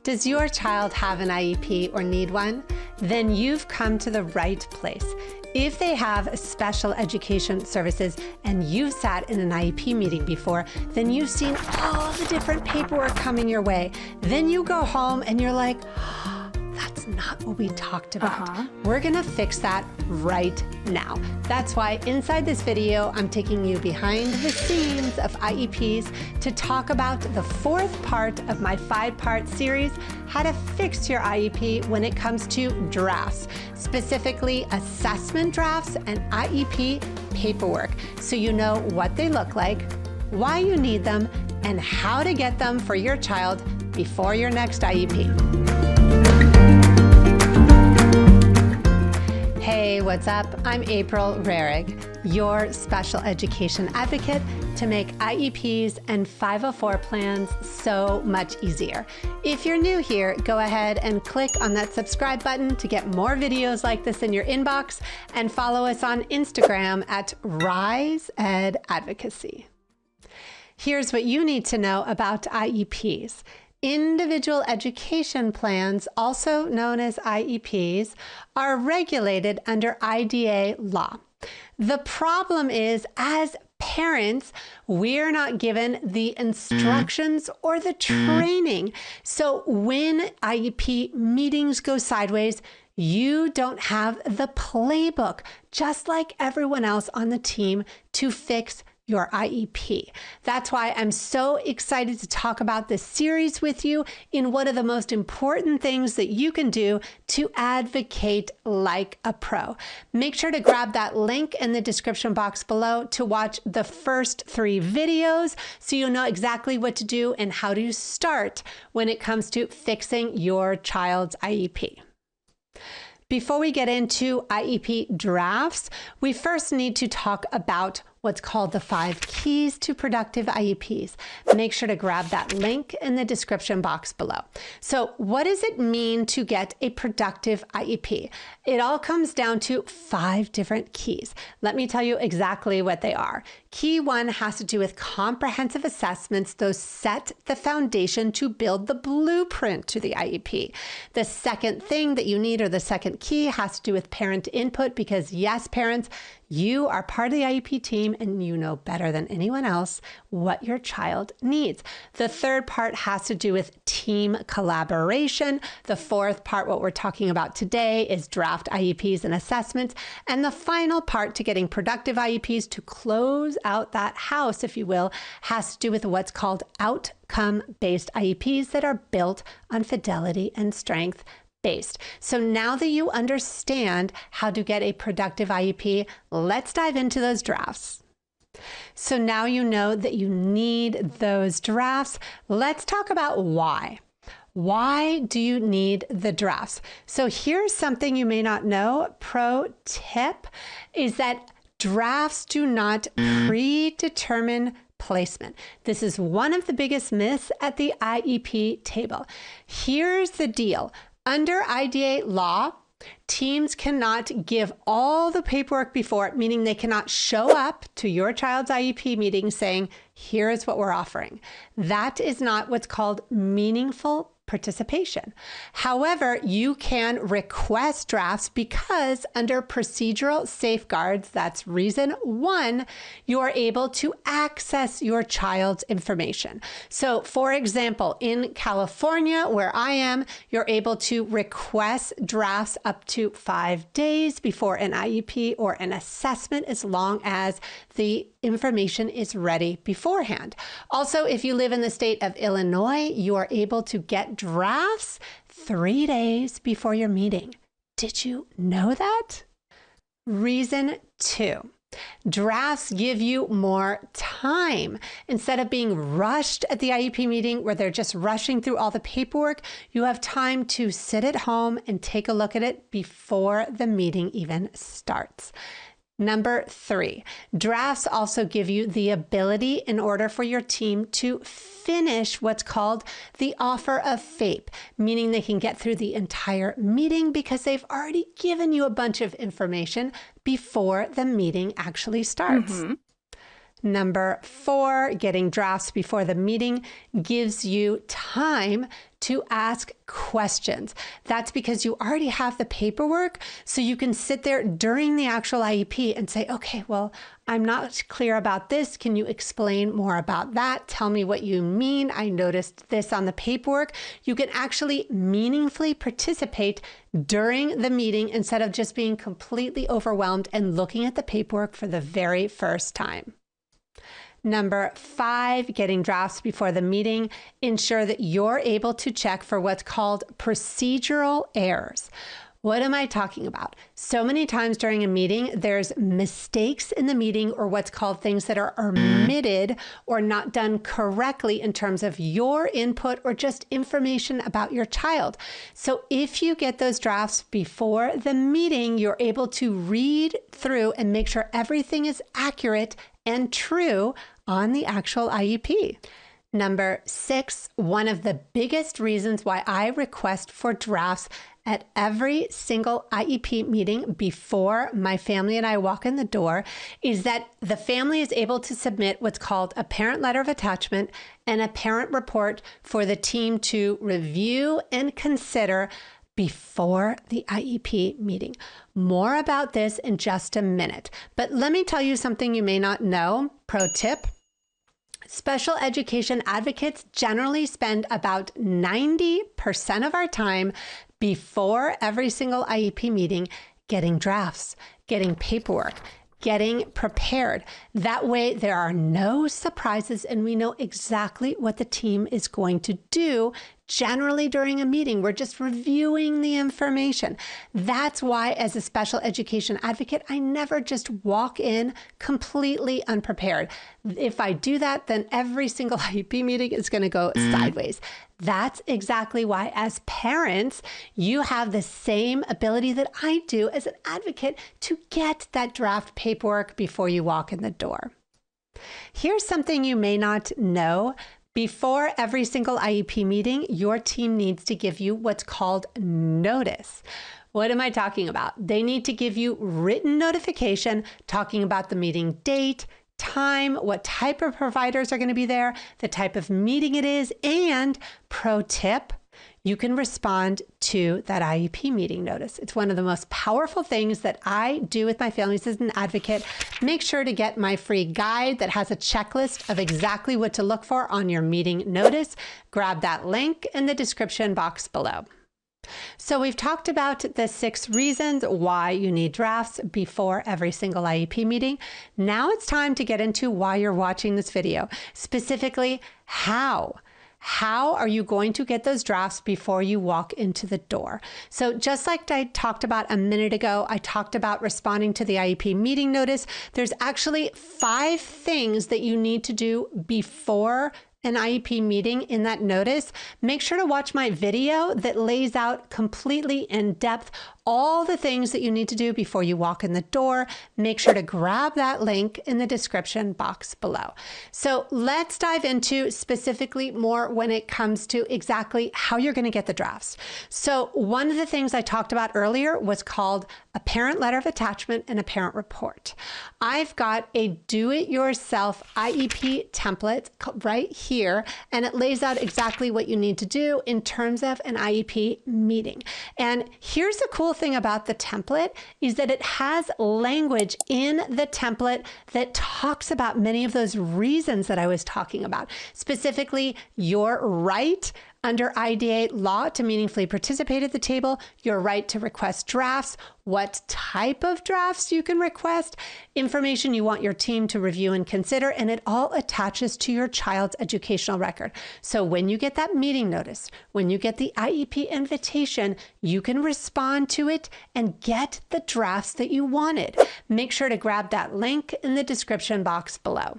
Does your child have an IEP or need one? Then you've come to the right place. If they have special education services and you've sat in an IEP meeting before, then you've seen all the different paperwork coming your way. Then you go home and you're like, that's not what we talked about. We're gonna fix that right now. That's why inside this video, I'm taking you behind the scenes of IEPs to talk about the fourth part of my 5-part series, how to fix your IEP when it comes to drafts, specifically assessment drafts and IEP paperwork, so you know what they look like, why you need them, and how to get them for your child before your next IEP. Hey, what's up? I'm April Rarig, your special education advocate to make IEPs and 504 plans so much easier. If you're new here, go ahead and click on that subscribe button to get more videos like this in your inbox, and follow us on Instagram at RiseEdAdvocacy. Here's what you need to know about IEPs. Individual education plans, also known as IEPs, are regulated under IDEA law. The problem is, as parents, we're not given the instructions or the training. So when IEP meetings go sideways, you don't have the playbook, just like everyone else on the team, to fix your IEP. That's why I'm so excited to talk about this series with you in one of the most important things that you can do to advocate like a pro. Make sure to grab that link in the description box below to watch the first 3 videos so you'll know exactly what to do and how to start when it comes to fixing your child's IEP. Before we get into IEP drafts, we first need to talk about what's called the 5 keys to productive IEPs. Make sure to grab that link in the description box below. So what does it mean to get a productive IEP? It all comes down to 5 different keys. Let me tell you exactly what they are. Key 1 has to do with comprehensive assessments. Those set the foundation to build the blueprint to the IEP. The second thing that you need, or the second key, has to do with parent input, because yes, parents, you are part of the IEP team and you know better than anyone else what your child needs. The third part has to do with team collaboration. The fourth part, what we're talking about today, is draft IEPs and assessments. And the final part to getting productive IEPs, to close out that house, if you will, has to do with what's called outcome-based IEPs that are built on fidelity and strength based. So now that you understand how to get a productive IEP, let's dive into those drafts. So now you know that you need those drafts. Let's talk about why. Why do you need the drafts? So here's something you may not know. Pro tip is that drafts do not predetermine placement. This is one of the biggest myths at the IEP table. Here's the deal. Under IDEA law, teams cannot give all the paperwork before, meaning they cannot show up to your child's IEP meeting saying, here is what we're offering. That is not what's called meaningful participation. However, you can request drafts because under procedural safeguards, that's reason 1, you are able to access your child's information. So for example, in California, where I am, you're able to request drafts up to 5 days before an IEP or an assessment, as long as the information is ready beforehand. Also, if you live in the state of Illinois, you are able to get drafts 3 days before your meeting. Did you know that? Reason 2. Drafts give you more time. Instead of being rushed at the IEP meeting where they're just rushing through all the paperwork, you have time to sit at home and take a look at it before the meeting even starts. Number 3, drafts also give you the ability, in order for your team to finish what's called the offer of FAPE, meaning they can get through the entire meeting because they've already given you a bunch of information before the meeting actually starts. Number 4, getting drafts before the meeting gives you time to ask questions. That's because you already have the paperwork, so you can sit there during the actual IEP and say, okay, well, I'm not clear about this. Can you explain more about that? Tell me what you mean. I noticed this on the paperwork. You can actually meaningfully participate during the meeting instead of just being completely overwhelmed and looking at the paperwork for the very first time. Number 5, getting drafts before the meeting. Ensure that you're able to check for what's called procedural errors. What am I talking about? So many times during a meeting, there's mistakes in the meeting or what's called things that are omitted or not done correctly in terms of your input or just information about your child. So if you get those drafts before the meeting, you're able to read through and make sure everything is accurate and true on the actual IEP. Number 6, one of the biggest reasons why I request for drafts at every single IEP meeting before my family and I walk in the door is that the family is able to submit what's called a parent letter of attachment and a parent report for the team to review and consider before the IEP meeting. More about this in just a minute. But let me tell you something you may not know. Pro tip. Special education advocates generally spend about 90% of our time before every single IEP meeting getting drafts, getting paperwork, getting prepared. That way there are no surprises and we know exactly what the team is going to do. Generally during a meeting, we're just reviewing the information. That's why as a special education advocate, I never just walk in completely unprepared. If I do that, then every single IEP meeting is going to go sideways. That's exactly why as parents, you have the same ability that I do as an advocate to get that draft paperwork before you walk in the door. Here's something you may not know. Before every single IEP meeting, your team needs to give you what's called notice. What am I talking about? They need to give you written notification talking about the meeting date, time, what type of providers are going to be there, the type of meeting it is, and pro tip, you can respond to that IEP meeting notice. It's one of the most powerful things that I do with my families as an advocate. Make sure to get my free guide that has a checklist of exactly what to look for on your meeting notice. Grab that link in the description box below. So we've talked about the 6 reasons why you need drafts before every single IEP meeting. Now it's time to get into why you're watching this video, specifically how. How are you going to get those drafts before you walk into the door? So just like I talked about a minute ago, I talked about responding to the IEP meeting notice. There's actually 5 things that you need to do before an IEP meeting in that notice. Make sure to watch my video that lays out completely in depth all the things that you need to do before you walk in the door. Make sure to grab that link in the description box below. So let's dive into specifically more when it comes to exactly how you're going to get the drafts. So one of the things I talked about earlier was called a parent letter of attachment and a parent report. I've got a do-it-yourself IEP template right here, and it lays out exactly what you need to do in terms of an IEP meeting. And here's the cool thing about the template is that it has language in the template that talks about many of those reasons that I was talking about, specifically your right under IDA law to meaningfully participate at the table, your right to request drafts, what type of drafts you can request, information you want your team to review and consider, and it all attaches to your child's educational record. So when you get that meeting notice, when you get the IEP invitation, you can respond to it and get the drafts that you wanted. Make sure to grab that link in the description box below.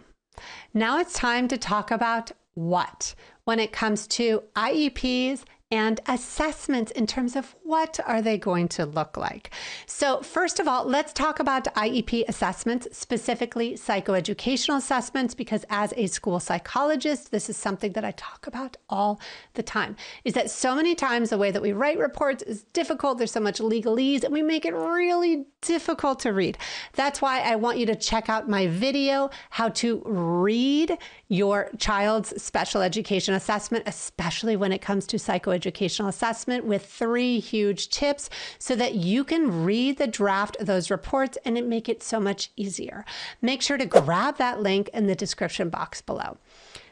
Now it's time to talk about what when it comes to IEPs and assessments in terms of what are they going to look like. So first of all, let's talk about IEP assessments, specifically psychoeducational assessments, because as a school psychologist, this is something that I talk about all the time, is that so many times the way that we write reports is difficult. There's so much legalese and we make it really difficult to read. That's why I want you to check out my video, how to read your child's special education assessment, especially when it comes to psychoeducational assessment, with 3 huge tips so that you can read the draft of those reports and it make it so much easier. Make sure to grab that link in the description box below.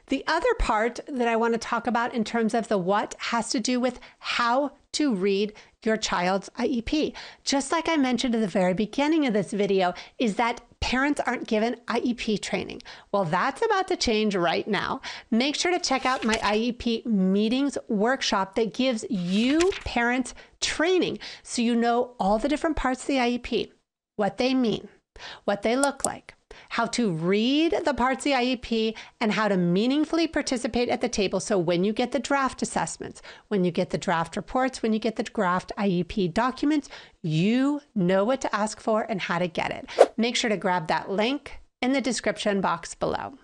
The other part that I want to talk about in terms of the what has to do with how to read your child's IEP. Just like I mentioned at the very beginning of this video, is that parents aren't given IEP training. Well, that's about to change right now. Make sure to check out my IEP meetings workshop that gives you parents training so you know all the different parts of the IEP, what they mean, what they look like, how to read the parts of the IEP, and how to meaningfully participate at the table. So when you get the draft assessments, when you get the draft reports, when you get the draft IEP documents, you know what to ask for and how to get it. Make sure to grab that link in the description box below.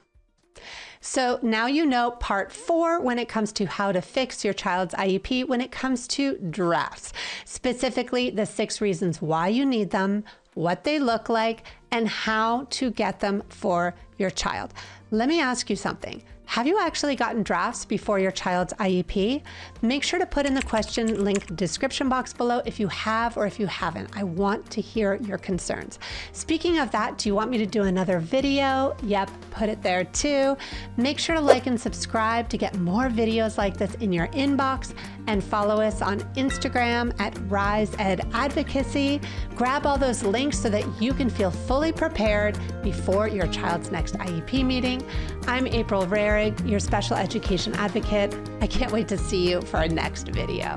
So now you know part 4 when it comes to how to fix your child's IEP when it comes to drafts, specifically the 6 reasons why you need them, what they look like, and how to get them for your child. Let me ask you something. Have you actually gotten drafts before your child's IEP? Make sure to put in the question link description box below if you have or if you haven't. I want to hear your concerns. Speaking of that, do you want me to do another video? Yep, put it there too. Make sure to like and subscribe to get more videos like this in your inbox, and follow us on Instagram at RiseEdAdvocacy. Grab all those links so that you can feel fully prepared before your child's next IEP meeting. I'm April Rarig, your special education advocate. I can't wait to see you for our next video.